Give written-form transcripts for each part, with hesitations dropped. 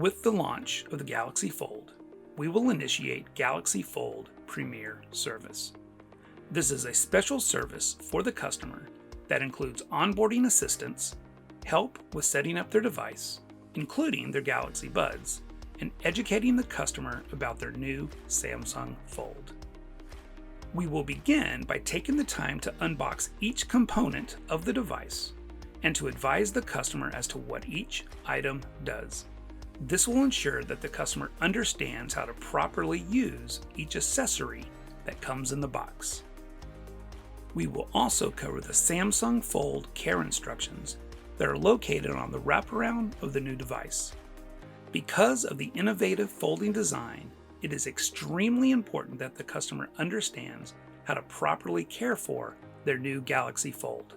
With the launch of the Galaxy Fold, we will initiate Galaxy Fold Premier Service. This is a special service for the customer that includes onboarding assistance, help with setting up their device, including their Galaxy Buds, and educating the customer about their new Samsung Fold. We will begin by taking the time to unbox each component of the device and to advise the customer as to what each item does. This will ensure that the customer understands how to properly use each accessory that comes in the box. We will also cover the Samsung Fold care instructions that are located on the wraparound of the new device. Because of the innovative folding design, it is extremely important that the customer understands how to properly care for their new Galaxy Fold.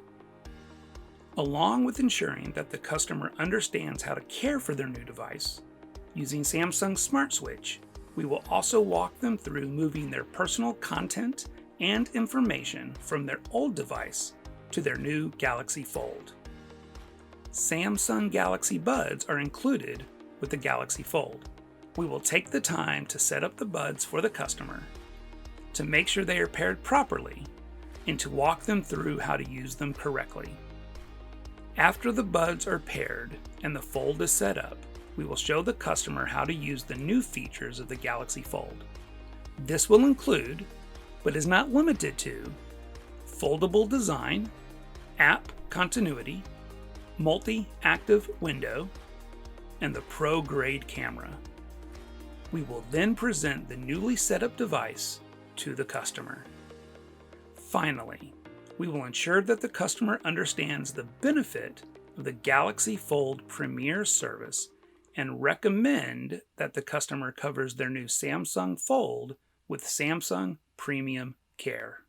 Along with ensuring that the customer understands how to care for their new device, using Samsung Smart Switch, we will also walk them through moving their personal content and information from their old device to their new Galaxy Fold. Samsung Galaxy Buds are included with the Galaxy Fold. We will take the time to set up the buds for the customer, to make sure they are paired properly, and to walk them through how to use them correctly. After the buds are paired and the fold is set up, we will show the customer how to use the new features of the Galaxy Fold. This will include, but is not limited to, foldable design, app continuity, multi-active window, and the pro-grade camera. We will then present the newly set up device to the customer. Finally, we will ensure that the customer understands the benefit of the Galaxy Fold Premier service and recommend that the customer covers their new Samsung Fold with Samsung Premium Care.